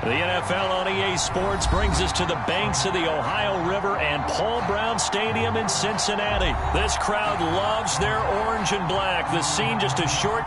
The NFL on EA Sports brings us to the banks of the Ohio River and Paul Brown Stadium in Cincinnati. This crowd loves their orange and black. The scene just a short...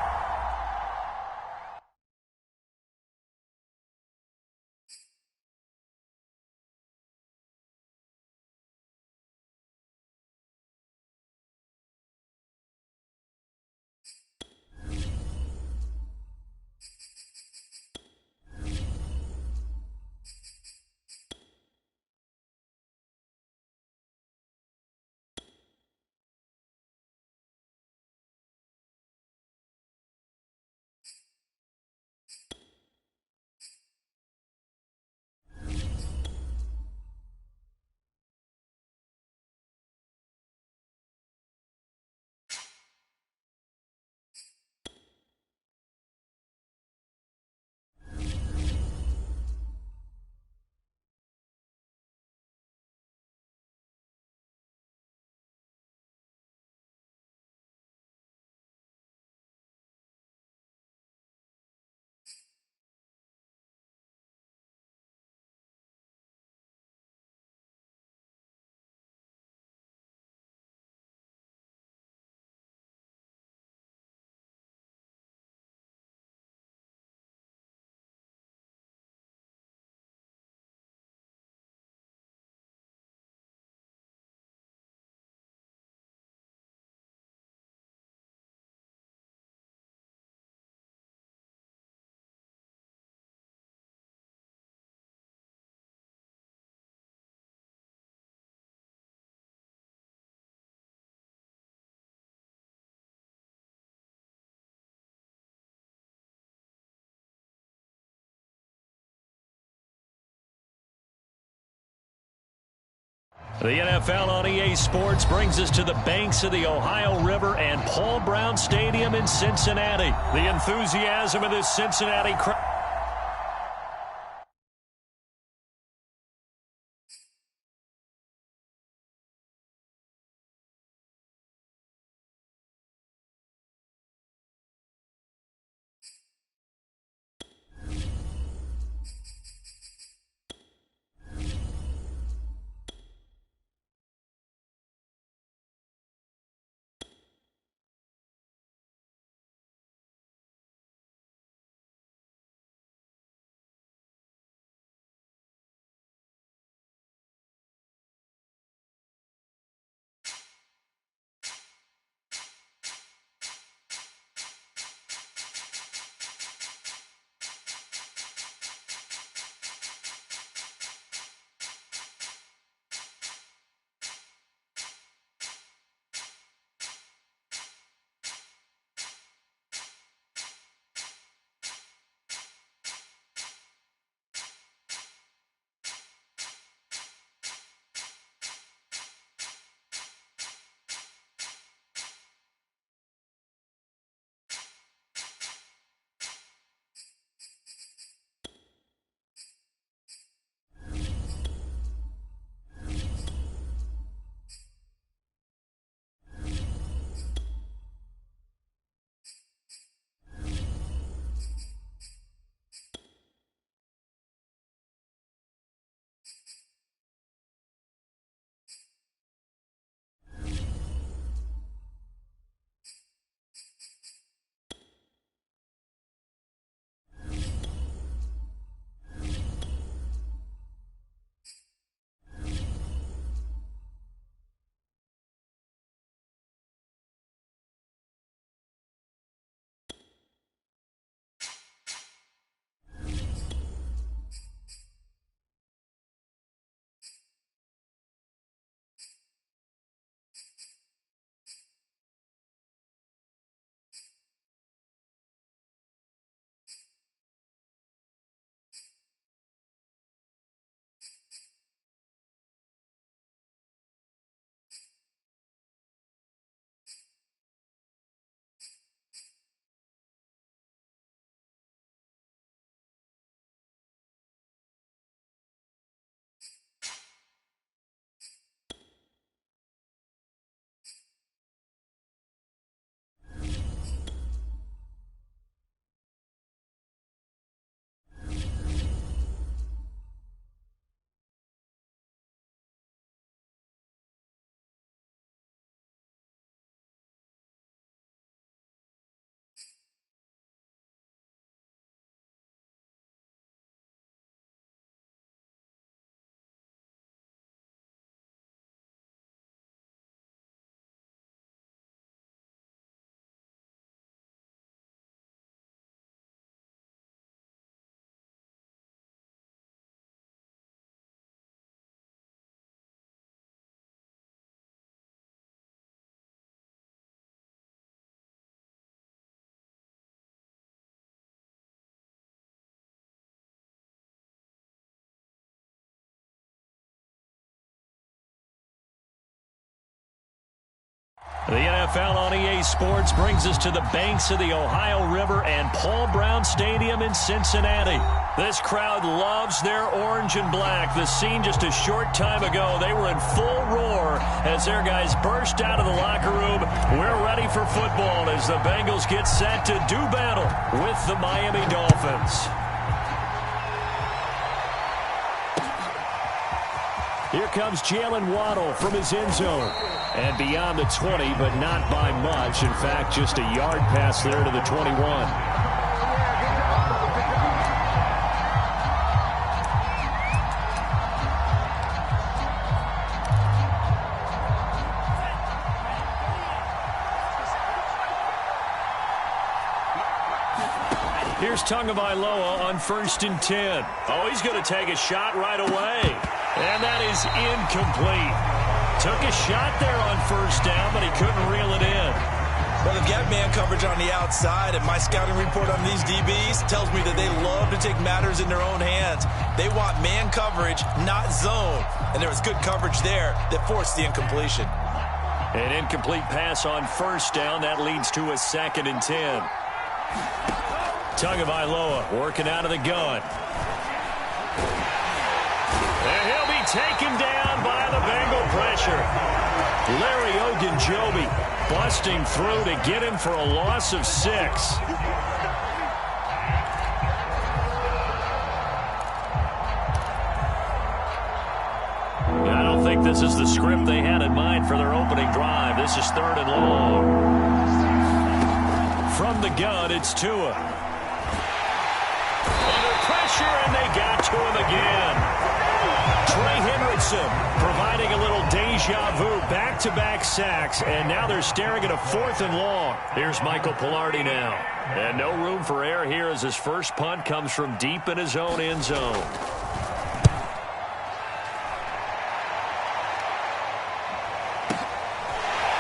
The NFL on EA Sports brings us to the banks of the Ohio River and Paul Brown Stadium in Cincinnati. The enthusiasm of this Cincinnati crowd. The NFL on EA Sports brings us to the banks of the Ohio River and Paul Brown Stadium in Cincinnati. This crowd loves their orange and black. The scene just a short time ago, they were in full roar as their guys burst out of the locker room. We're ready for football as the Bengals get set to do battle with the Miami Dolphins. Here comes Jalen Waddle from his end zone. And beyond the 20, but not by much. In fact, just a yard pass there to the 21. Here's Tagovailoa on 1st and 10. Oh, he's going to take a shot right away. And that is incomplete. Took a shot there on 1st down, but he couldn't reel it in. Well, they've got man coverage on the outside, and my scouting report on these DBs tells me that they love to take matters in their own hands. They want man coverage, not zone. And there was good coverage there that forced the incompletion. An incomplete pass on 1st down. That leads to a 2nd and 10. Tagovailoa working out of the gun. And he'll be taken down by the Bengal pressure. Larry Ogunjobi busting through to get him for a loss of 6. I don't think this is the script they had in mind for their opening drive. This is 3rd and long. From the gun, it's Tua. Under pressure, and they got to him again. Trey Hendrickson providing a little deja vu, back-to-back sacks, and now they're staring at a 4th and long. Here's Michael Pilardi now. And no room for error here as his first punt comes from deep in his own end zone.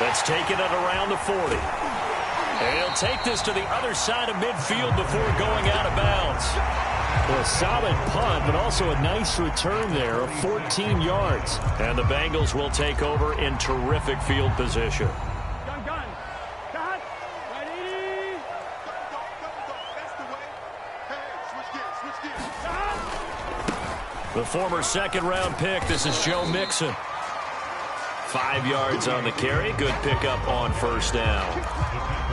Let's take it at around the 40. And he'll take this to the other side of midfield before going out of bounds. Well, a solid punt, but also a nice return there of 14 yards. And the Bengals will take over in terrific field position. The former 2nd-round pick, this is Joe Mixon. 5 yards on the carry. Good pickup on 1st down.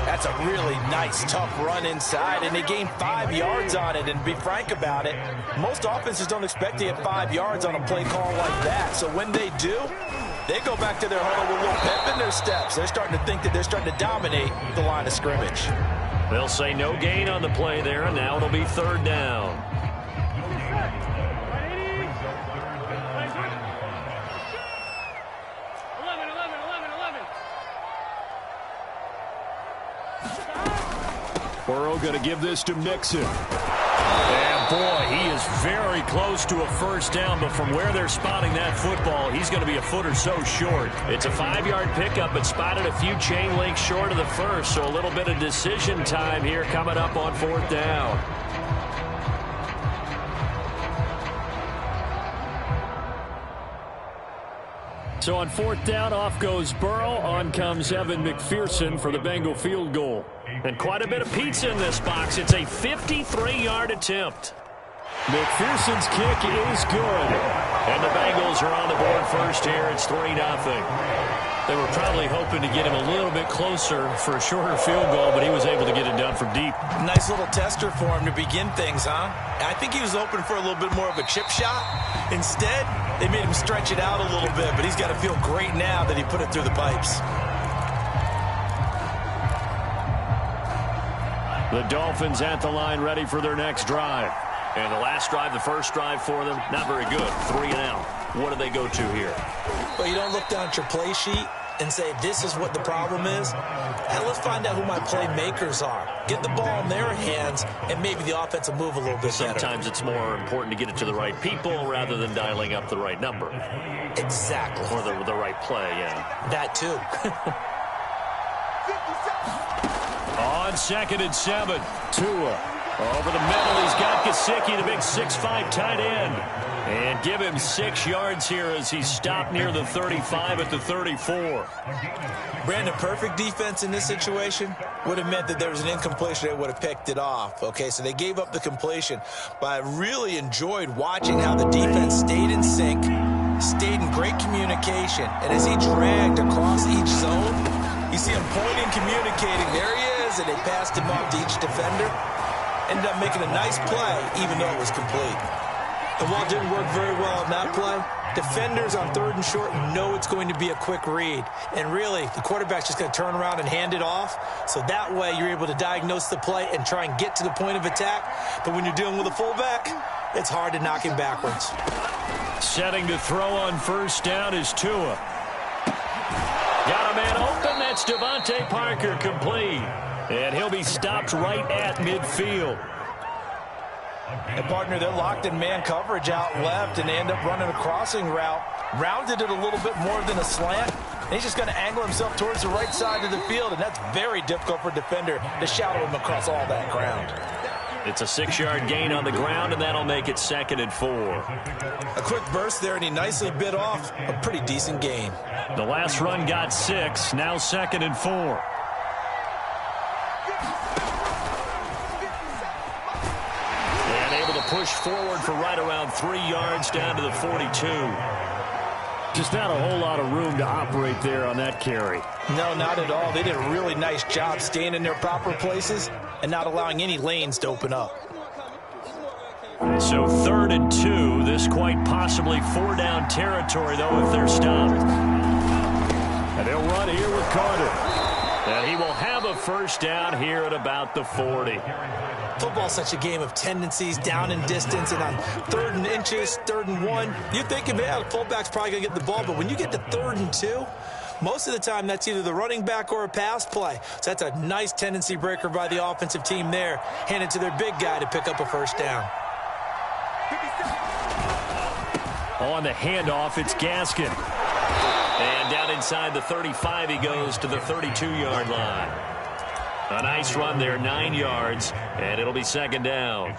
That's a really nice, tough run inside, and they gained 5 yards on it. And to be frank about it, most offenses don't expect to get 5 yards on a play call like that. So when they do, they go back to their huddle with a little pep in their steps. They're starting to think that they're starting to dominate the line of scrimmage. They'll say no gain on the play there, and now it'll be 3rd down. Burrow going to give this to Mixon. And boy, he is very close to a 1st down, but from where they're spotting that football, he's going to be a foot or so short. It's a 5-yard pickup, but spotted a few chain links short of the 1st, so a little bit of decision time here coming up on 4th down. So on 4th down, off goes Burrow. On comes Evan McPherson for the Bengal field goal. And quite a bit of pizza in this box. It's a 53-yard attempt. McPherson's kick is good. And the Bengals are on the board first here. It's 3-0. They were probably hoping to get him a little bit closer for a shorter field goal, but he was able to get it done from deep. Nice little tester for him to begin things, huh? I think he was hoping for a little bit more of a chip shot. Instead, they made him stretch it out a little bit, but he's got to feel great now that he put it through the pipes. The Dolphins at the line ready for their next drive. And the last drive, the first drive for them, not very good. 3 and out. What do they go to here? Well, you don't look down at your play sheet and say, this is what the problem is. Now let's find out who my playmakers are. Get the ball in their hands, and maybe the offense will move a little bit better. Sometimes it's more important to get it to the right people rather than dialing up the right number. Exactly. Or the right play, yeah. That too. On 2nd and 7, Tua. Over the middle, he's got Gesicki, the big 6'5" tight end. And give him 6 yards here as he's stopped near the 35 at the 34. Brandon, perfect defense in this situation would have meant that there was an incompletion that would have picked it off. Okay, so they gave up the completion. But I really enjoyed watching how the defense stayed in sync, stayed in great communication. And as he dragged across each zone, you see him pointing, communicating. There he is, and they passed him off to each defender. Ended up making a nice play, even though it was complete. And while it didn't work very well on that play, defenders on 3rd and short know it's going to be a quick read. And really, the quarterback's just going to turn around and hand it off. So that way, you're able to diagnose the play and try and get to the point of attack. But when you're dealing with a fullback, it's hard to knock him backwards. Setting to throw on 1st down is Tua. Got a man open. That's Devontae Parker, complete. And he'll be stopped right at midfield. And, partner, they're locked in man coverage out left, and they end up running a crossing route. Rounded it a little bit more than a slant. And he's just going to angle himself towards the right side of the field, and that's very difficult for a defender to shadow him across all that ground. It's a 6-yard gain on the ground, and that'll make it 2nd and 4. A quick burst there, and he nicely bit off a pretty decent gain. The last run got 6, now 2nd and 4. Push forward for right around 3 yards down to the 42. Just not a whole lot of room to operate there on that carry. No, not at all. They did a really nice job staying in their proper places and not allowing any lanes to open up. So 3rd and 2. This quite possibly 4-down territory, though, if they're stopped. And they'll run here with Carter. And he will have a 1st down here at about the 40. Football's such a game of tendencies, down in distance, and on 3rd and inches, 3rd and 1, you think, man, the fullback's probably going to get the ball, but when you get to 3rd and 2, most of the time that's either the running back or a pass play. So that's a nice tendency breaker by the offensive team there, handed to their big guy to pick up a 1st down. On the handoff, it's Gaskin. And down inside the 35, he goes to the 32-yard line. A nice run there, 9 yards, and it'll be 2nd down.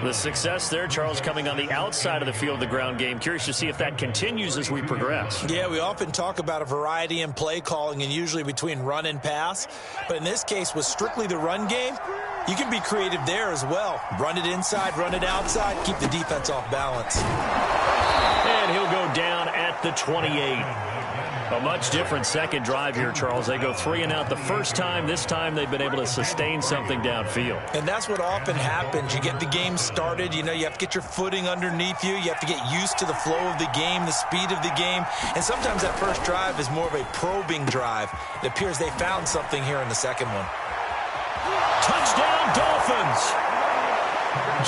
The success there, Charles, coming on the outside of the field of the ground game. Curious to see if that continues as we progress. Yeah, we often talk about a variety in play calling and usually between run and pass. But in this case, with strictly the run game, you can be creative there as well. Run it inside, run it outside, keep the defense off balance. And he'll go down at the 28. A much different second drive here, Charles. They go 3 and out the first time. This time they've been able to sustain something downfield. And that's what often happens. You get the game started. You know, you have to get your footing underneath you. You have to get used to the flow of the game, the speed of the game. And sometimes that first drive is more of a probing drive. It appears they found something here in the second one. Touchdown, Dolphins!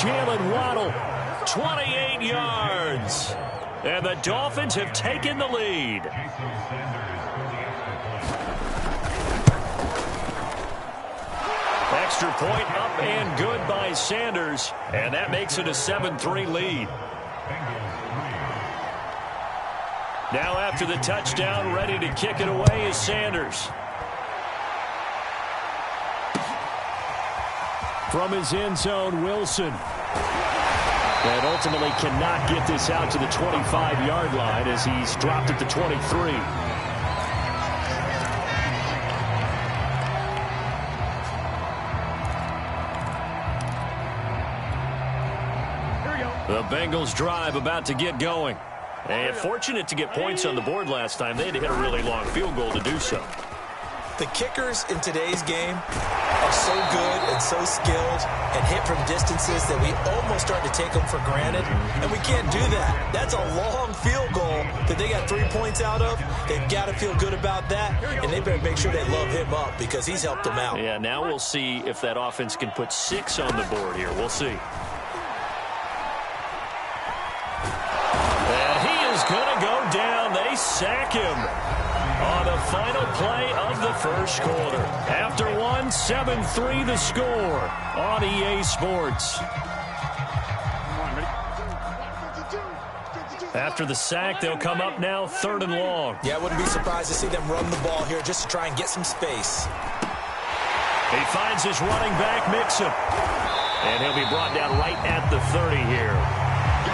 Jalen Waddle, 28 yards. And the Dolphins have taken the lead. Extra point up and good by Sanders. And that makes it a 7-3 lead. Now after the touchdown, ready to kick it away is Sanders. From his end zone, Wilson. And ultimately cannot get this out to the 25-yard line as he's dropped at the 23. The Bengals drive about to get going. And fortunate to get points on the board last time. They had to hit a really long field goal to do so. The kickers in today's game are so good and so skilled and hit from distances that we almost start to take them for granted, and we can't do that. That's a long field goal that they got 3 points out of. They've got to feel good about that, and they better make sure they love him up because he's helped them out. Yeah, now we'll see if that offense can put 6 on the board here. We'll see. And he is going to go down. They sack him on the final play of the first quarter. After one, 7-3 the score on EA Sports. After the sack, they'll come up now 3rd and long. Yeah, I wouldn't be surprised to see them run the ball here just to try and get some space. He finds his running back, Mixon. And he'll be brought down right at the 30 here.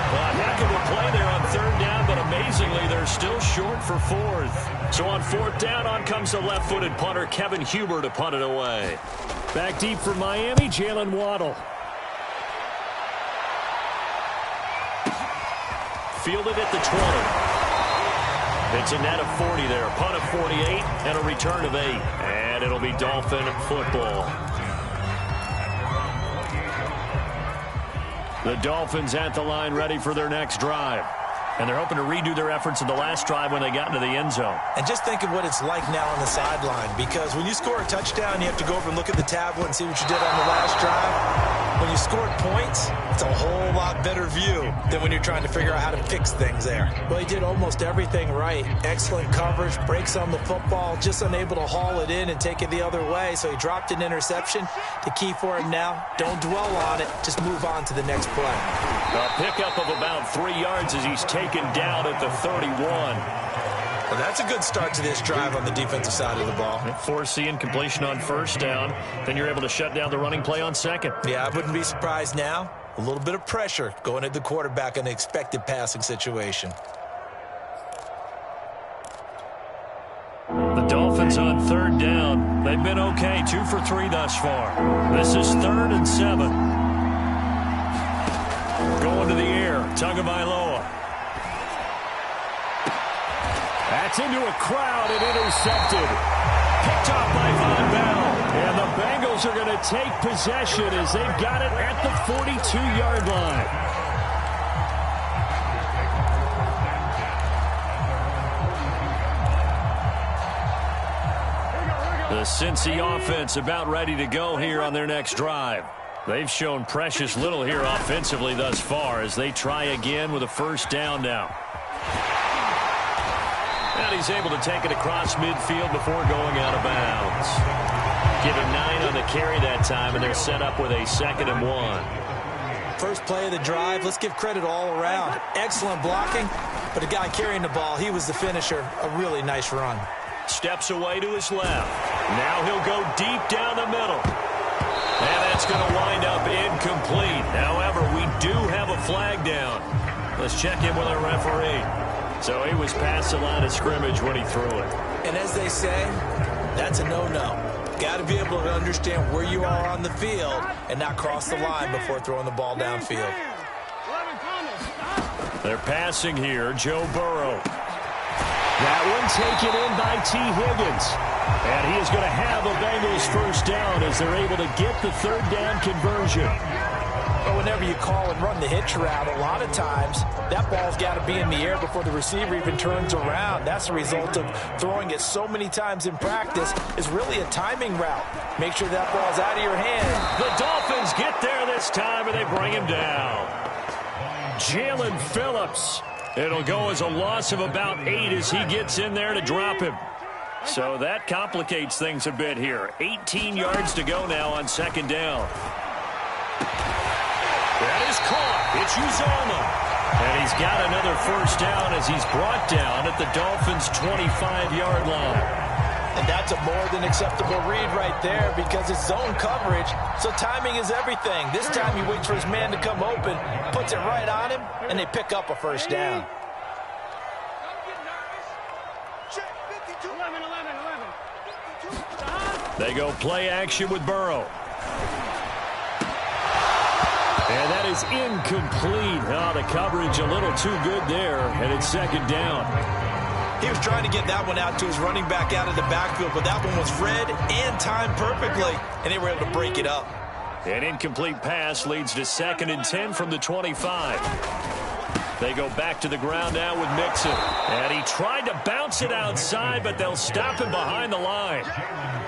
Well, heck of a play there on third down, but amazingly, they're still short for fourth. So on fourth down, on comes the left-footed punter, Kevin Huber, to punt it away. Back deep for Miami, Jalen Waddle. Fielded at the 20. It's a net of 40 there. Punt of 48 and a return of 8. And it'll be Dolphin football. The Dolphins at the line ready for their next drive. And they're hoping to redo their efforts in the last drive when they got into the end zone. And just think of what it's like now on the sideline, because when you score a touchdown, you have to go over and look at the tablet and see what you did on the last drive. When you scored points, it's a whole lot better view than when you're trying to figure out how to fix things there. Well, he did almost everything right. Excellent coverage, breaks on the football, just unable to haul it in and take it the other way, so he dropped an interception. The key for him now, don't dwell on it, just move on to the next play. A pickup of about 3 yards as he's taken down at the 31. Well, that's a good start to this drive on the defensive side of the ball. Force the incompletion on first down. Then you're able to shut down the running play on second. Yeah, I wouldn't be surprised now. A little bit of pressure going at the quarterback in an expected passing situation. The Dolphins on third down. They've been okay, 2 for 3 thus far. This is 3rd and 7. Going to the air, Tagovailoa. That's into a crowd and intercepted. Picked off by Von Bell. And the Bengals are going to take possession as they've got it at the 42-yard line. The Cincy offense about ready to go here on their next drive. They've shown precious little here offensively thus far as they try again with a first down now. And he's able to take it across midfield before going out of bounds. Give him 9 on the carry that time, and they're set up with a 2nd and 1. First play of the drive, let's give credit all around. Excellent blocking, but the guy carrying the ball, he was the finisher. A really nice run. Steps away to his left. Now he'll go deep down the middle. And that's going to wind up incomplete. However, we do have a flag down. Let's check in with our referee. So he was past the line of scrimmage when he threw it. And as they say, that's a no-no. Got to be able to understand where you are on the field and not cross the line before throwing the ball downfield. They're passing here, Joe Burrow. That one taken in by T. Higgins. And he is going to have a Bengals first down as they're able to get the third down conversion. But whenever you call and run the hitch route, a lot of times that ball's got to be in the air before the receiver even turns around. That's the result of throwing it so many times in practice. It's really a timing route. Make sure that ball's out of your hand. The Dolphins get there this time, and they bring him down. Jalen Phillips. It'll go as a loss of about 8 as he gets in there to drop him. So that complicates things a bit here. 18 yards to go now on second down. That is caught. It's Uzomah. And he's got another first down as he's brought down at the Dolphins' 25-yard line. And that's a more than acceptable read right there because it's zone coverage, so timing is everything. This time he waits for his man to come open, puts it right on him, and they pick up a first down. They go play action with Burrow. And that is incomplete. Oh, the coverage a little too good there, and it's second down. He was trying to get that one out to his running back out of the backfield, but that one was read and timed perfectly, and they were able to break it up. An incomplete pass leads to 2nd and 10 from the 25. They go back to the ground now with Mixon. And he tried to bounce it outside, but they'll stop him behind the line.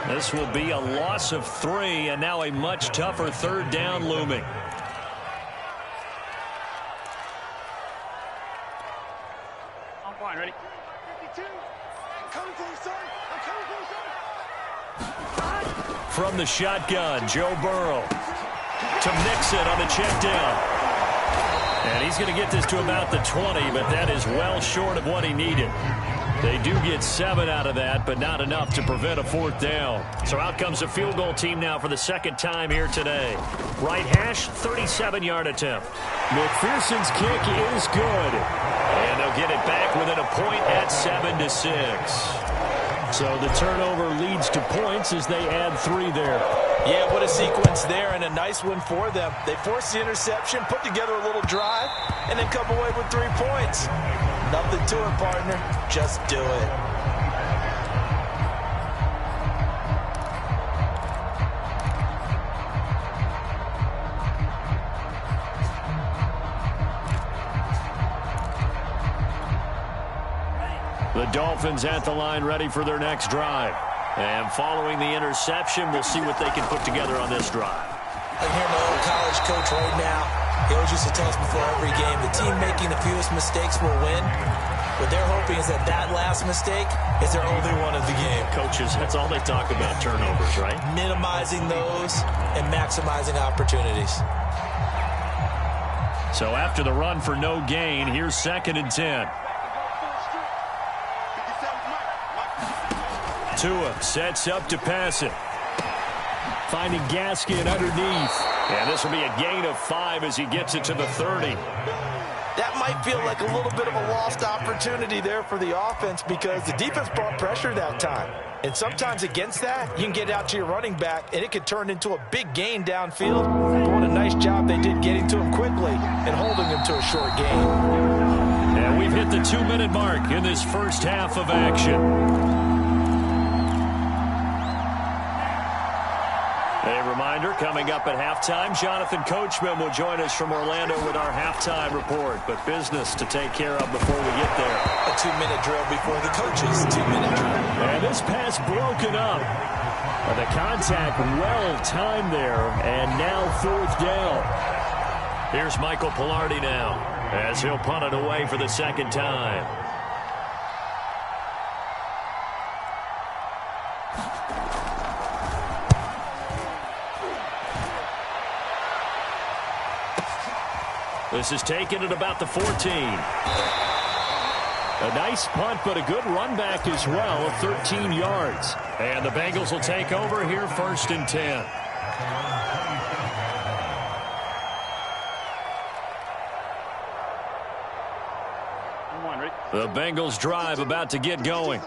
This will be a loss of 3, and now a much tougher third down looming. I'm fine, ready? 52. I'm coming for you, son. I'm coming for you, son. From the shotgun, Joe Burrow to Mixon on the check down. And he's going to get this to about the 20, but that is well short of what he needed. They do get 7 out of that, but not enough to prevent a fourth down. So out comes the field goal team now for the second time here today. Right hash, 37-yard attempt. McPherson's kick is good. And they'll get it back within a point at 7-6. So the turnover leads to points as they add 3 there. Yeah, what a sequence there, and a nice one for them. They forced the interception, put together a little drive, and then come away with 3 points. Nothing to it, partner. Just do it. The Dolphins at the line ready for their next drive. And following the interception, we'll see what they can put together on this drive. I hear my old college coach right now. He always used to tell us before every game, the team making the fewest mistakes will win. What they're hoping is that that last mistake is their only one of the game. Coaches, that's all they talk about, turnovers, right? Minimizing those and maximizing opportunities. So after the run for no gain, here's 2nd and 10. Tua sets up to pass it. Finding Gaskin underneath. And this will be a gain of 5 as he gets it to the 30. That might feel like a little bit of a lost opportunity there for the offense because the defense brought pressure that time. And sometimes against that, you can get out to your running back, and it could turn into a big gain downfield. But what a nice job they did getting to him quickly and holding him to a short gain. And we've hit the 2-minute mark in this first half of action. A reminder, coming up at halftime, Jonathan Coachman will join us from Orlando with our halftime report. But business to take care of before we get there. A 2-minute drill before the coaches' 2-minute drill. And this pass broken up. The contact well-timed there, and now 4th down. Here's Michael Pilardi now, as he'll punt it away for the 2nd time. This is taken at about the 14. A nice punt, but a good run back as well of 13 yards. And the Bengals will take over here 1st and 10. The Bengals drive about to get going.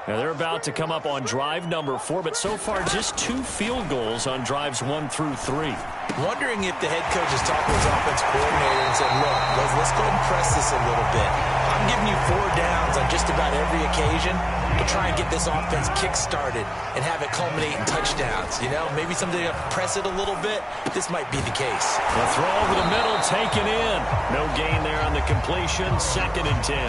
Now they're about to come up on drive number 4, but so far just 2 field goals on drives 1 through 3. Wondering if the head coach has talked to his offense coordinator and said, look, let's go ahead and press this a little bit. I'm giving you 4 downs on just about every occasion to try and get this offense kick-started and have it culminate in touchdowns. You know, maybe someday you have to press it a little bit. This might be the case. The throw over the middle taken in. No gain there on the completion. 2nd and 10.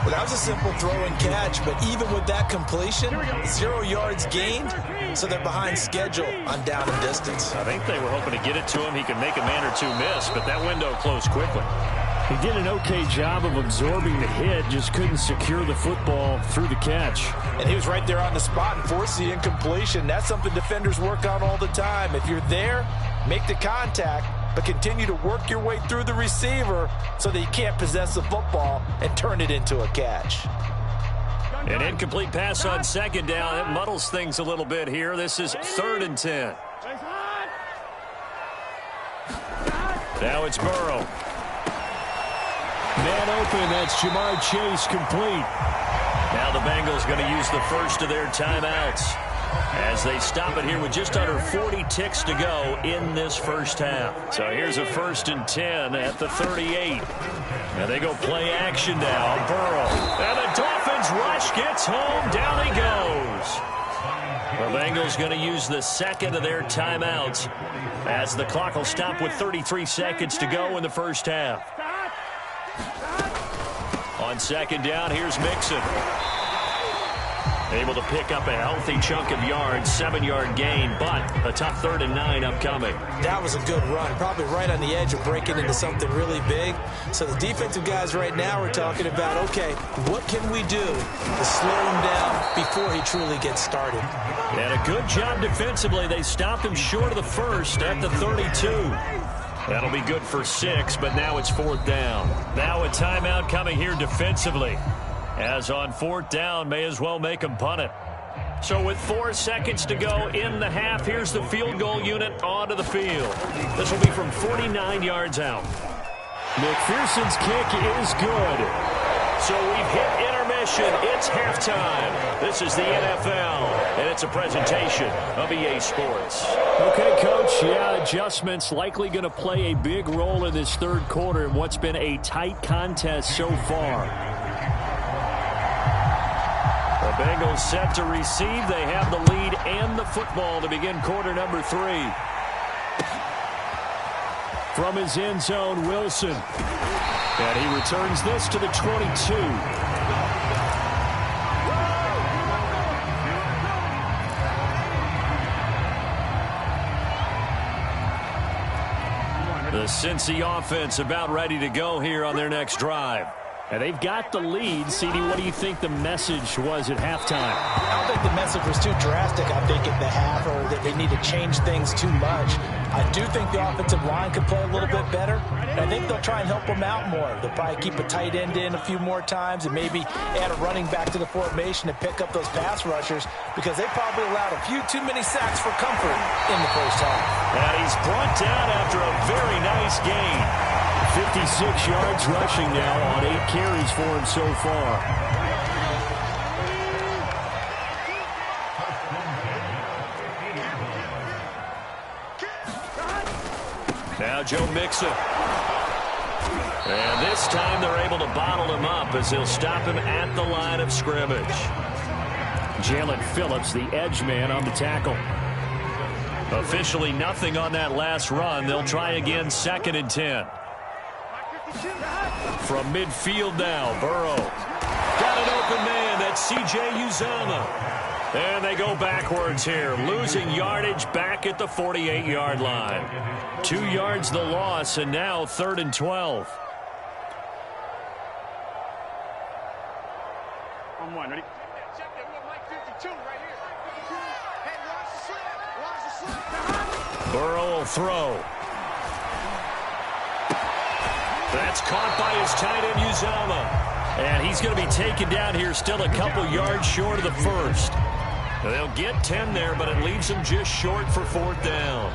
Well, that was a simple throw and catch, but even with that completion, 0 yards gained, so they're behind schedule on down and distance. I think they were hoping to get it to him. He could make a man or 2 miss, but that window closed quickly. He did an okay job of absorbing the hit, just couldn't secure the football through the catch. And he was right there on the spot and forced the incompletion. That's something defenders work on all the time. If you're there, make the contact, but continue to work your way through the receiver so that you can't possess the football and turn it into a catch. An incomplete pass on 2nd down. It muddles things a little bit here. This is 3rd and 10. Now it's Burrow. Man open, that's Jamar Chase complete. Now the Bengals going to use the first of their timeouts as they stop it here with just under 40 ticks to go in this first half. So here's a 1st and 10 at the 38. And they go play action now. Burrow. And the Dolphins rush gets home. Down he goes. The Bengals going to use the 2nd of their timeouts as the clock will stop with 33 seconds to go in the first half. On 2nd down, here's Mixon. Able to pick up a healthy chunk of yards, 7-yard gain, but a tough 3rd and 9 upcoming. That was a good run, probably right on the edge of breaking into something really big. So the defensive guys right now are talking about, okay, what can we do to slow him down before he truly gets started? And a good job defensively. They stopped him short of the first at the 32. That'll be good for 6, but now it's 4th down. Now a timeout coming here defensively. As on 4th down, may as well make him punt it. So with 4 seconds to go in the half, here's the field goal unit onto the field. This will be from 49 yards out. McPherson's kick is good. So we've hit intermission. It's halftime. This is the NFL, and it's a presentation of EA Sports. Okay, Coach, yeah, adjustments likely going to play a big role in this third quarter in what's been a tight contest so far. The Bengals set to receive. They have the lead and the football to begin quarter number 3. From his end zone, Wilson. And he returns this to the 22. The Cincy offense about ready to go here on their next drive. And they've got the lead. CD, what do you think the message was at halftime? I don't think the message was too drastic, I think, at the half, or that they need to change things too much. I do think the offensive line could play a little bit better, and I think they'll try and help them out more. They'll probably keep a tight end in a few more times and maybe add a running back to the formation to pick up those pass rushers, because they probably allowed a few too many sacks for comfort in the first half. And he's brought down after a very nice gain. 56 yards rushing now on 8 carries for him so far. Now Joe Mixon. And this time they're able to bottle him up as they'll stop him at the line of scrimmage. Jalen Phillips, the edge man, on the tackle. Officially nothing on that last run. They'll try again, 2nd and 10. From midfield now, Burrow. Got an open man. That's C.J. Uzomah. And they go backwards here, losing yardage back at the 48-yard line. 2 yards the loss, and now 3rd and 12. On 1, ready? Burrow will throw. That's caught by his tight end, Uzomah. And he's going to be taken down here, still a couple yards short of the first. They'll get 10 there, but it leaves them just short for 4th down.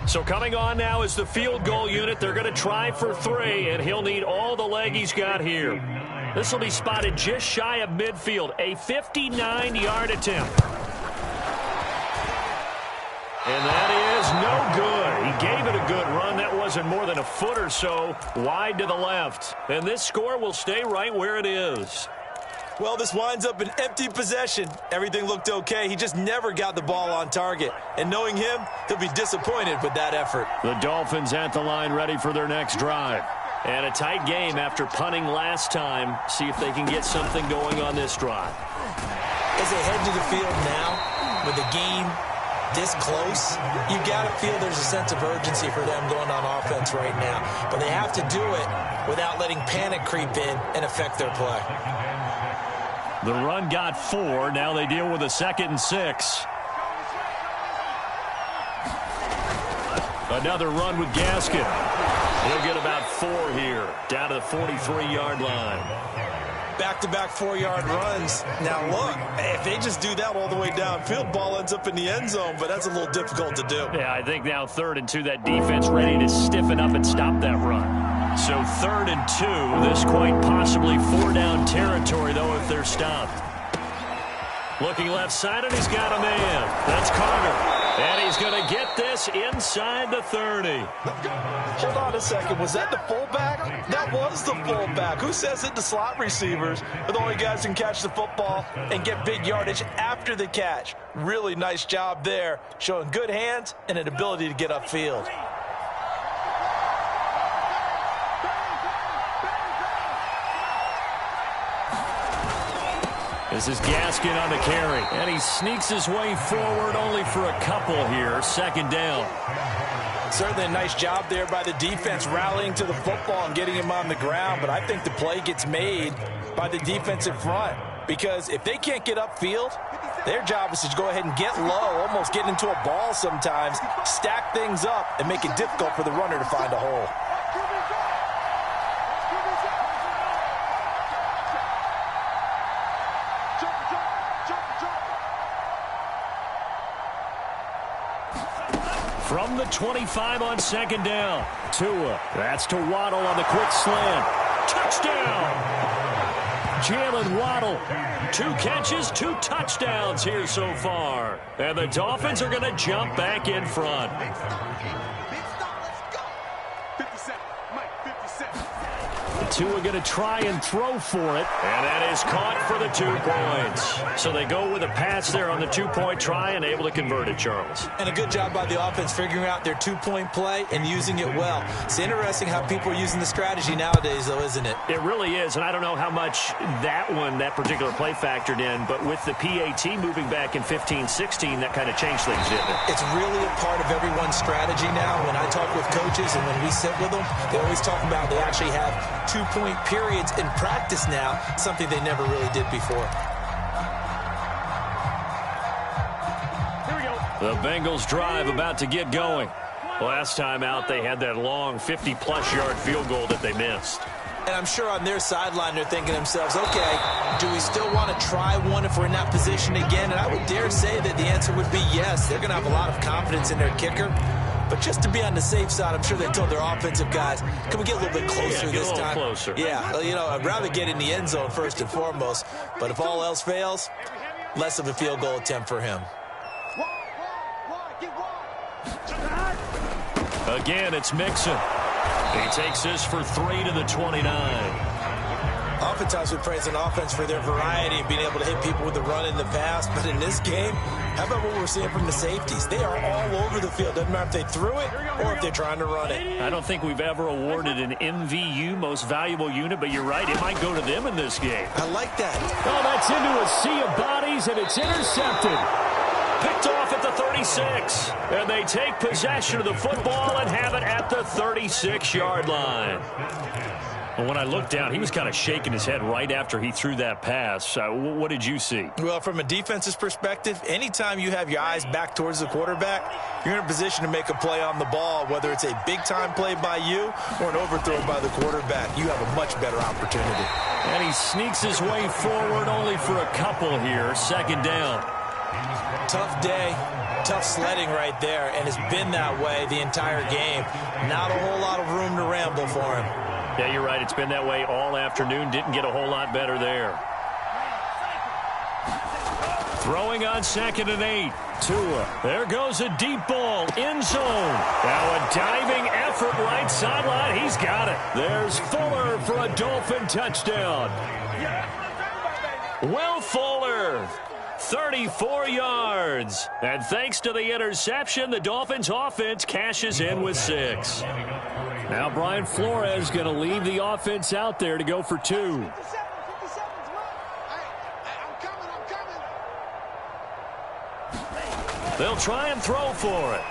So coming on now is the field goal unit. They're going to try for 3, and he'll need all the leg he's got here. This will be spotted just shy of midfield, a 59-yard attempt. And that is no good. He gave it a good run. That wasn't more than a foot or so wide to the left. And this score will stay right where it is. Well, this winds up an empty possession. Everything looked okay. He just never got the ball on target. And knowing him, he'll be disappointed with that effort. The Dolphins at the line ready for their next drive. And a tight game after punting last time. See if they can get something going on this drive. As they head to the field now, with the game this close, you got to feel there's a sense of urgency for them going on offense right now. But they have to do it without letting panic creep in and affect their play. The run got 4. Now they deal with a 2nd and 6. Another run with Gaskin. He'll get about 4 here, down to the 43-yard line. Back-to-back 4-yard runs. Now, look, if they just do that all the way downfield, ball ends up in the end zone, but that's a little difficult to do. Yeah, I think now 3rd and 2, that defense ready to stiffen up and stop that run. So 3rd and 2, this quite possibly 4-down territory, though, if they're stopped. Looking left side, and he's got a man. That's Carter. And he's going to get this inside the 30. Hold on a second. Was that the fullback? That was the fullback. Who says it? The slot receivers are the only guys who can catch the football and get big yardage after the catch. Really nice job there, showing good hands and an ability to get upfield. This is Gaskin on the carry, and he sneaks his way forward only for a couple here. 2nd down. Certainly a nice job there by the defense rallying to the football and getting him on the ground, but I think the play gets made by the defensive front, because if they can't get upfield, Their job is to go ahead and get low, almost get into a ball sometimes, stack things up, and make it difficult for the runner to find a hole. From the 25 on second down. Tua. That's to Waddle on the quick slant. Touchdown! Jalen Waddle. 2 catches, 2 touchdowns here so far. And the Dolphins are going to jump back in front. 57. Mike, 57. Tua going to try and throw for it. And that is caught for the 2 points. So they go with a pass there on the 2-point try and able to convert it, Charles. And a good job by the offense figuring out their 2-point play and using it well. It's interesting how people are using the strategy nowadays, though, isn't it? It really is, and I don't know how much that particular play factored in, but with the PAT moving back in 15-16, that kind of changed things, didn't it? It's really a part of everyone's strategy now. When I talk with coaches and when we sit with them, they always talk about they actually have 2-point periods in practice now, something they never really did before. Here we go. The Bengals drive about to get going. Last time out, they had that long 50-plus yard field goal that they missed. And I'm sure on their sideline they're thinking to themselves, okay, do we still want to try one if we're in that position again? And I would dare say that the answer would be yes. They're going to have a lot of confidence in their kicker. But just to be on the safe side, I'm sure they told their offensive guys, can we get a little bit closer this time? Closer. Yeah, you know, I'd rather get in the end zone first and foremost. But if all else fails, less of a field goal attempt for him. Again, it's Mixon. He takes this for 3 to the 29. Oftentimes we praise an offense for their variety and being able to hit people with the run in the pass. But in this game, how about what we're seeing from the safeties? They are all over the field. Doesn't matter if they threw it or if they're trying to run it. I don't think we've ever awarded an MVU, most valuable unit, but you're right, it might go to them in this game. I like that. Oh, that's into a sea of bodies, and it's intercepted. Picked off at the 36. And they take possession of the football and have it at the 36-yard line. Well, when I looked down, he was kind of shaking his head right after he threw that pass. What did you see? Well, from a defense's perspective, anytime you have your eyes back towards the quarterback, you're in a position to make a play on the ball, whether it's a big-time play by you or an overthrow by the quarterback. You have a much better opportunity. And he sneaks his way forward only for a couple here. Second down. Tough day, tough sledding right there, and it's been that way the entire game. Not a whole lot of room to ramble for him. Yeah, you're right. It's been that way all afternoon. Didn't get a whole lot better there. Throwing on 2nd and 8. Tua. There goes a deep ball. End zone. Now a diving effort right sideline. He's got it. There's Fuller for a Dolphin touchdown. Will Fuller. 34 yards. And thanks to the interception, the Dolphins offense cashes in with 6. Now Brian Flores going to leave the offense out there to go for 2. They'll try and throw for it.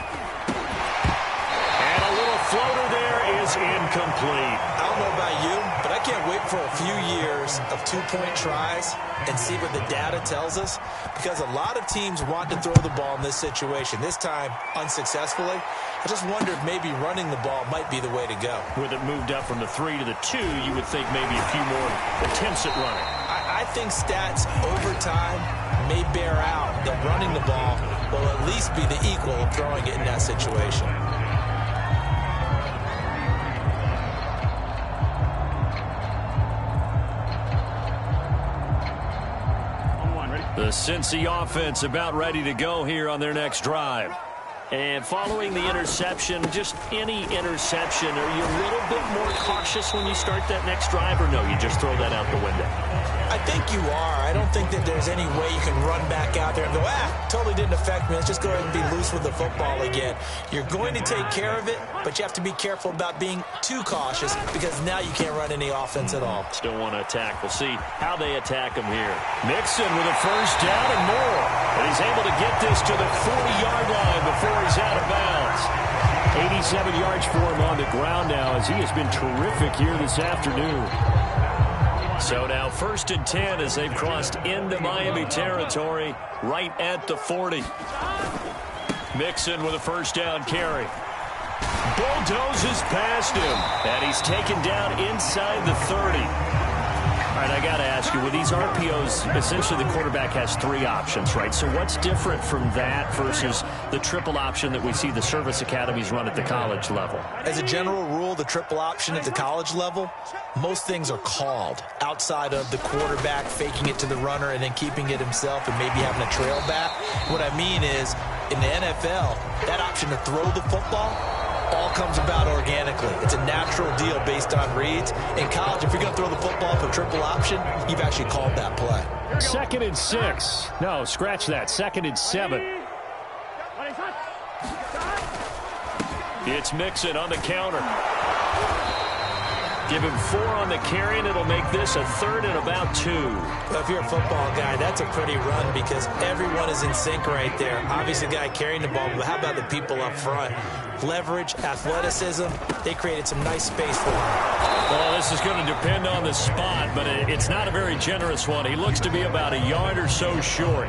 And a little floater there is incomplete. I don't know about you, but I can't wait for a few years of 2-point tries and see what the data tells us, because a lot of teams want to throw the ball in this situation. This time, unsuccessfully. I just wonder if maybe running the ball might be the way to go. With it moved up from the 3 to the 2, you would think maybe a few more attempts at running. I think stats over time may bear out that running the ball will at least be the equal of throwing it in that situation. The Cincy offense about ready to go here on their next drive. And following the interception, just any interception, are you a little bit more cautious when you start that next drive, or no, you just throw that out the window? I think you are. I don't think that there's any way you can run back out there and go, totally didn't affect me. Let's just go ahead and be loose with the football again. You're going to take care of it, but you have to be careful about being too cautious, because now you can't run any offense at all. Still want to attack. We'll see how they attack him here. Mixon with a first down and more. And he's able to get this to the 40-yard line before he's out of bounds. 87 yards for him on the ground now, as he has been terrific here this afternoon. So now 1st and 10 as they've crossed into Miami territory right at the 40. Mixon with a first down carry. Bulldozes past him, and he's taken down inside the 30. All right, I got to ask you, with these RPOs, essentially the quarterback has 3 options, right? So what's different from that versus the triple option that we see the service academies run at the college level? As a general rule, the triple option at the college level, most things are called outside of the quarterback faking it to the runner and then keeping it himself and maybe having a trail back. What I mean is, in the NFL, that option to throw the football all comes about organically. It's a natural deal based on reads. In college, if you're going to throw the football for triple option, you've actually called that play. 2nd and 6. No, scratch that. 2nd and 7. It's Mixon on the counter. Give him 4 on the carry, and it'll make this a 3rd and about 2. Well, if you're a football guy, that's a pretty run because everyone is in sync right there. Obviously, the guy carrying the ball, but how about the people up front? Leverage, athleticism, they created some nice space for him. Well, this is going to depend on the spot, but it's not a very generous one. He looks to be about a yard or so short.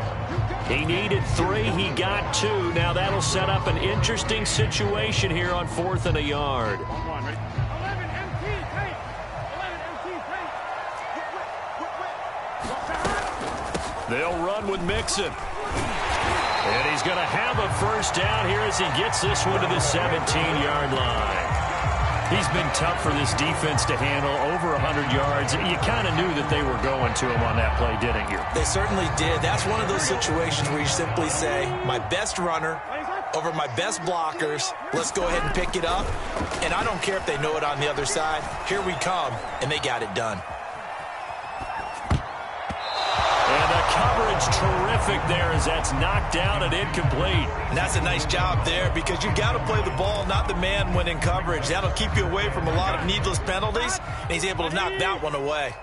He needed 3. He got 2. Now that'll set up an interesting situation here on 4th and a yard. They'll run with Mixon. And he's going to have a first down here as he gets this one to the 17-yard line. He's been tough for this defense to handle, over 100 yards. You kind of knew that they were going to him on that play, didn't you? They certainly did. That's one of those situations where you simply say, my best runner over my best blockers. Let's go ahead and pick it up. And I don't care if they know it on the other side. Here we come, and they got it done. And the coverage terrific there as that's knocked down and incomplete. And that's a nice job there because you've got to play the ball, not the man when in coverage. That'll keep you away from a lot of needless penalties, and he's able to knock that one away.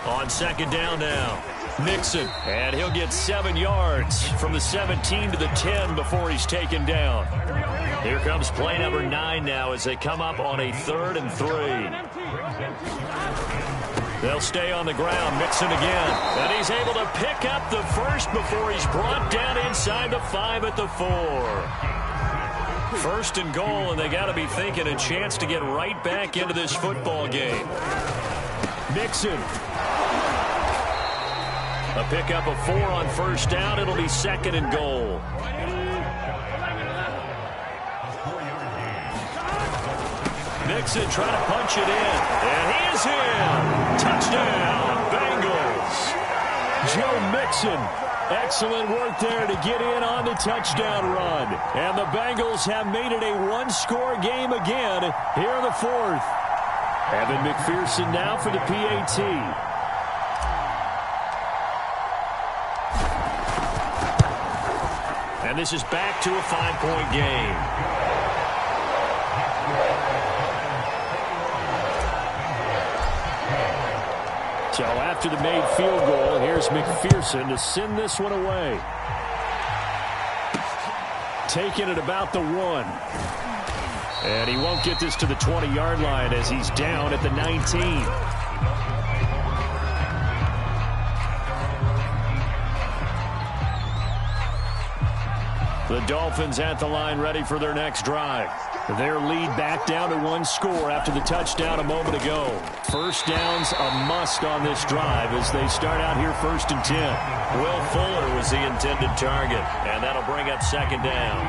On 2nd down now, Mixon, and he'll get 7 yards from the 17 to the 10 before he's taken down. Here comes play number 9 now as they come up on a 3rd and 3. They'll stay on the ground. Mixon again. And he's able to pick up the first before he's brought down inside the 5 at the 4. 1st and goal, and they got to be thinking a chance to get right back into this football game. Mixon. A pickup of 4 on 1st down. It'll be 2nd and goal. Mixon trying to punch it in. And he is in. Touchdown, Bengals. Joe Mixon. Excellent work there to get in on the touchdown run. And the Bengals have made it a 1-score game again here in the 4th. Evan McPherson now for the PAT. And this is back to a 5-point game. So after the made field goal, here's McPherson to send this one away. Taking it about the 1. And he won't get this to the 20-yard line as he's down at the 19. The Dolphins at the line ready for their next drive. Their lead back down to 1 score after the touchdown a moment ago. First down's a must on this drive as they start out here 1st and 10. Will Fuller was the intended target, and that'll bring up 2nd down.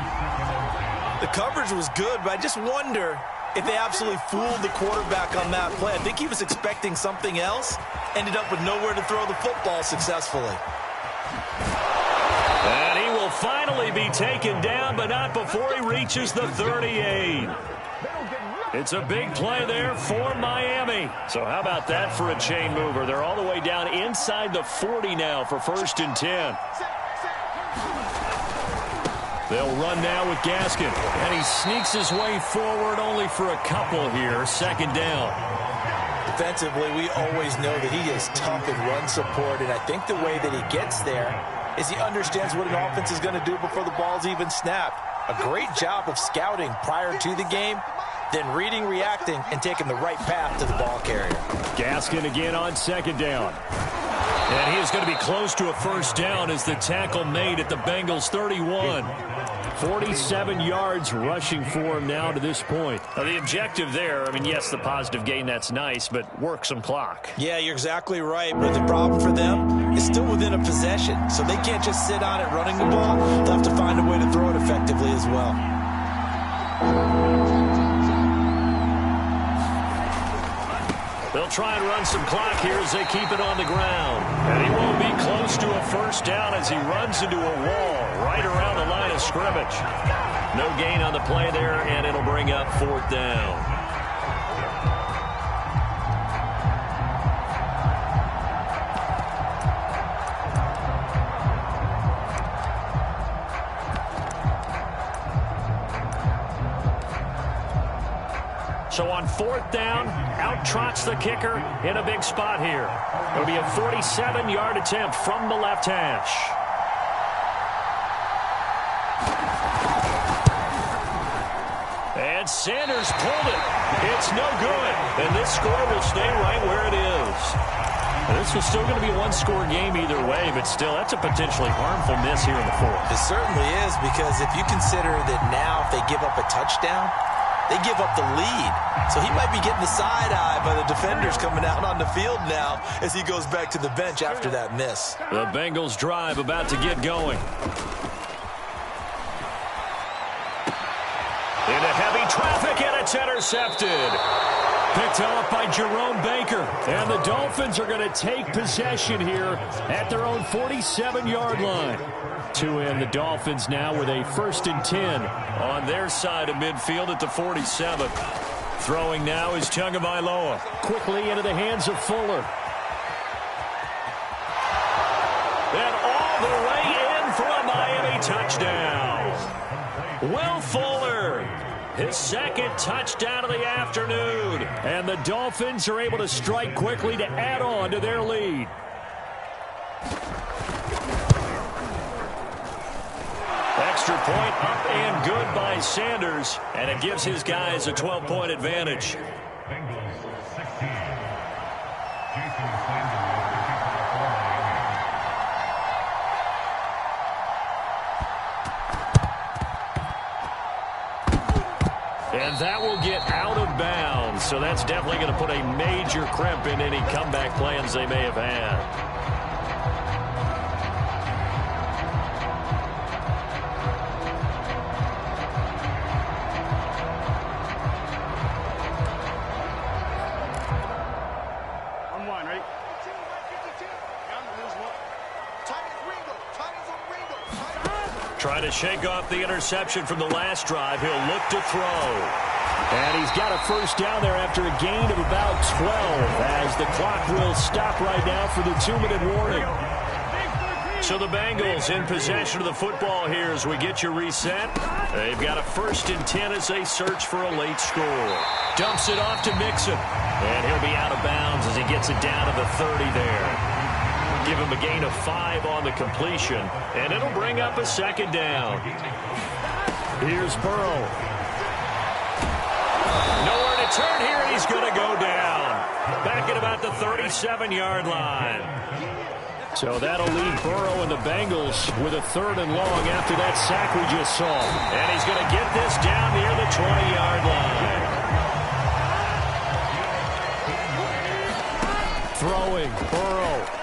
The coverage was good, but I just wonder if they absolutely fooled the quarterback on that play. I think he was expecting something else, ended up with nowhere to throw the football successfully. And he will finally be taken down, but not before he reaches the 38. It's a big play there for Miami. So how about that for a chain mover? They're all the way down inside the 40 now for 1st and 10. They'll run now with Gaskin. And he sneaks his way forward only for a couple here. 2nd down. Defensively, we always know that he is tough in run support, and I think the way that he gets there is he understands what an offense is going to do before the ball's even snapped. A great job of scouting prior to the game, then reading, reacting, and taking the right path to the ball carrier. Gaskin again on second down. And he is going to be close to a first down as the tackle made at the Bengals 31. 47 yards rushing for him now to this point. Now, the objective there, I mean, yes, the positive gain, that's nice, but work some clock. Yeah, you're exactly right. But the problem for them is still within a possession. So they can't just sit on it running the ball. They'll have to find a way to throw it effectively as well. They'll try and run some clock here as they keep it on the ground. And he won't be close to a first down as he runs into a wall right around the line of scrimmage. No gain on the play there, and it'll bring up fourth down. So on fourth down, out trots the kicker in a big spot here. It'll be a 47-yard attempt from the left hash. And Sanders pulled it. It's no good. And this score will stay right where it is. And this was still going to be a one-score game either way, but still, that's a potentially harmful miss here in the fourth. It certainly is, because if you consider that now if they give up a touchdown, they give up the lead. So he might be getting the side eye by the defenders coming out on the field now as he goes back to the bench after that miss. The Bengals drive about to get going. Into heavy traffic, and it's intercepted. Picked off by Jerome Baker. And the Dolphins are going to take possession here at their own 47-yard line. Two in the Dolphins now with a 1st and 10 on their side of midfield at the 47. Throwing now is Tagovailoa. Quickly into the hands of Fuller. And all the way in for a Miami touchdown. Will Fuller, his second touchdown of the afternoon. And the Dolphins are able to strike quickly to add on to their lead. Extra point up and good by Sanders, and it gives his guys a 12-point advantage. And that will get out of bounds, so that's definitely going to put a major crimp in any comeback plans they may have had. Trying to shake off the interception from the last drive. He'll look to throw. And he's got a first down there after a gain of about 12 as the clock will stop right now for the 2-minute warning. So the Bengals in possession of the football here as we get you reset. They've got a 1st and 10 as they search for a late score. Dumps it off to Mixon. And he'll be out of bounds as he gets it down to the 30 there. Give him a gain of 5 on the completion, and it'll bring up a 2nd down. Here's Burrow. Nowhere to turn here, and he's going to go down. Back at about the 37-yard line. So that'll leave Burrow and the Bengals with a 3rd and long after that sack we just saw. And he's going to get this down near the 20-yard line. Throwing, Burrow.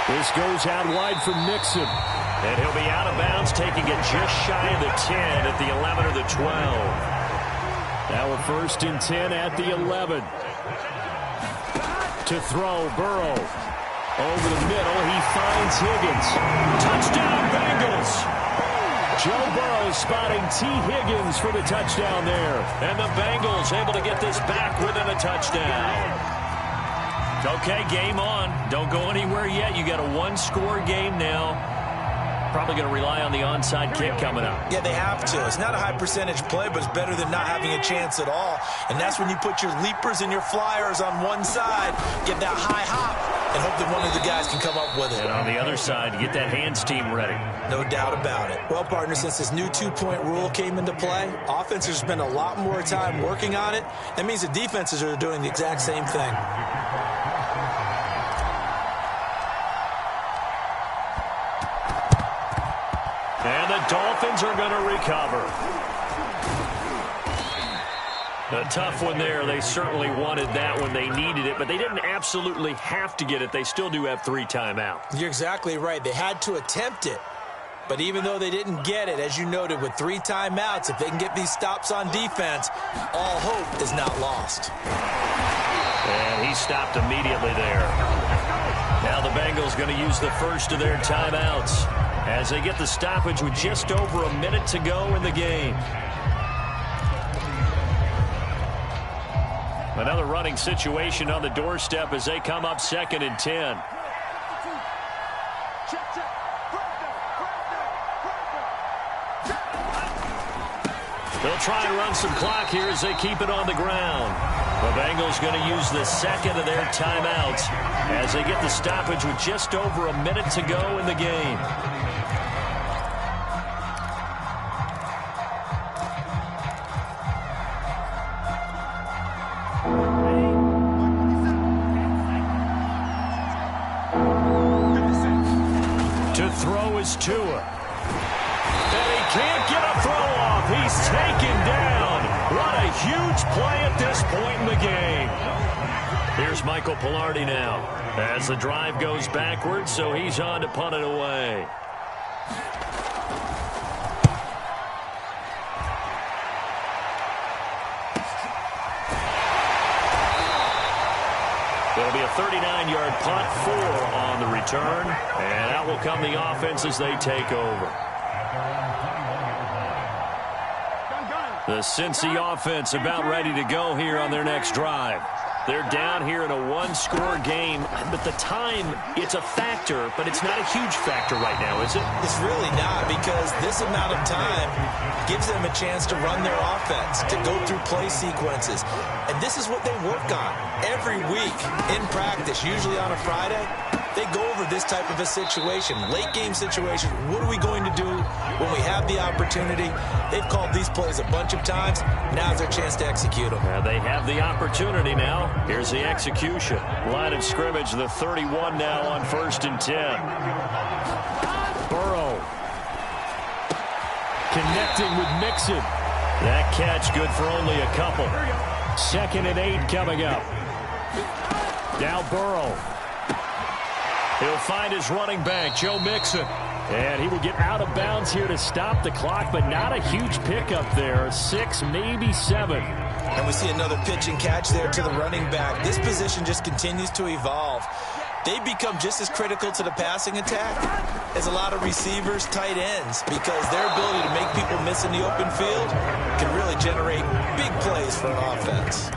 This goes out wide for Mixon. And he'll be out of bounds, taking it just shy of the 10 at the 11 or the 12. Now a 1st and 10 at the 11. To throw, Burrow. Over the middle, he finds Higgins. Touchdown, Bengals! Joe Burrow spotting T. Higgins for the touchdown there. And the Bengals able to get this back within a touchdown. Okay, game on. Don't go anywhere yet. You got a 1-score game now. Probably going to rely on the onside kick coming up. Yeah, they have to. It's not a high percentage play, but it's better than not having a chance at all. And that's when you put your leapers and your flyers on one side, get that high hop, and hope that one of the guys can come up with it. And on the other side, get that hands team ready. No doubt about it. Well, partner, since this new two-point rule came into play, offenses spend a lot more time working on it. That means the defenses are doing the exact same thing. And the Dolphins are going to recover. A tough one there. They certainly wanted that when they needed it, but they didn't absolutely have to get it. They still do have 3 timeouts. You're exactly right. They had to attempt it. But even though they didn't get it, as you noted, with 3 timeouts, if they can get these stops on defense, all hope is not lost. And he stopped immediately there. Now the Bengals going to use the first of their timeouts as they get the stoppage with just over a minute to go in the game. Another running situation on the doorstep as they come up 2nd and 10. They'll try and run some clock here as they keep it on the ground. The Bengals going to use the second of their timeouts as they get the stoppage with just over a minute to go in the game. To throw is Tua. And he can't get a throw off. He's taken down. What a huge play at this point in the game. Here's Michael Pilardi now as the drive goes backwards, so he's on to punt it away. It'll be a 39-yard punt, 4 on the return, and out will come the offense as they take over. The Cincy offense about ready to go here on their next drive. They're down here in a 1-score game, but the time, it's a factor, but it's not a huge factor right now, is it? It's really not, because this amount of time gives them a chance to run their offense, to go through play sequences. And this is what they work on every week in practice, usually on a Friday. They go over this type of a situation, late game situation. What are we going to do when we have the opportunity? They've called these plays a bunch of times. Now's their chance to execute them. Now they have the opportunity now. Here's the execution. Line of scrimmage, the 31 now on 1st and 10. Burrow. Connecting with Mixon. That catch good for only a couple. 2nd and 8 coming up. Now Burrow. He'll find his running back, Joe Mixon. And he will get out of bounds here to stop the clock, but not a huge pickup there. 6, maybe 7. And we see another pitch and catch there to the running back. This position just continues to evolve. They become just as critical to the passing attack as a lot of receivers, tight ends, because their ability to make people miss in the open field can really generate big plays for an offense.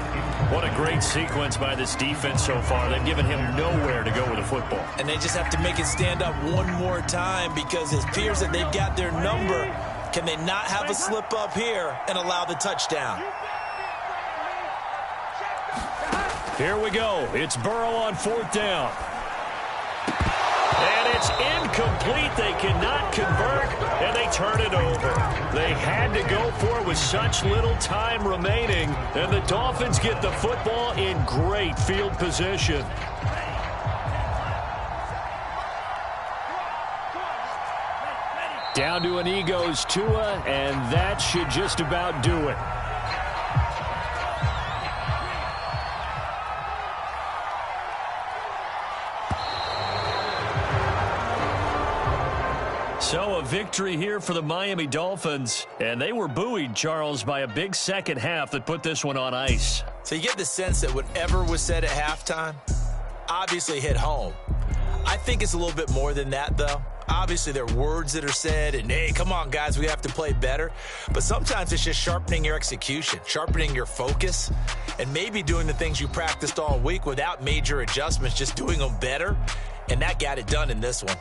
What a great sequence by this defense so far. They've given him nowhere to go with the football. And they just have to make it stand up one more time, because it appears that they've got their number. Can they not have a slip up here and allow the touchdown? Here we go. It's Burrow on 4th down. And it's incomplete. They cannot convert, and they turn it over. They had to go for it with such little time remaining, and the Dolphins get the football in great field position. Down to an knee goes Tua, and that should just about do it. So a victory here for the Miami Dolphins, and they were buoyed, Charles, by a big second half that put this one on ice. So you get the sense that whatever was said at halftime obviously hit home. I think it's a little bit more than that, though. Obviously, there are words that are said, and, hey, come on, guys, we have to play better. But sometimes it's just sharpening your execution, sharpening your focus, and maybe doing the things you practiced all week without major adjustments, just doing them better. And that got it done in this one.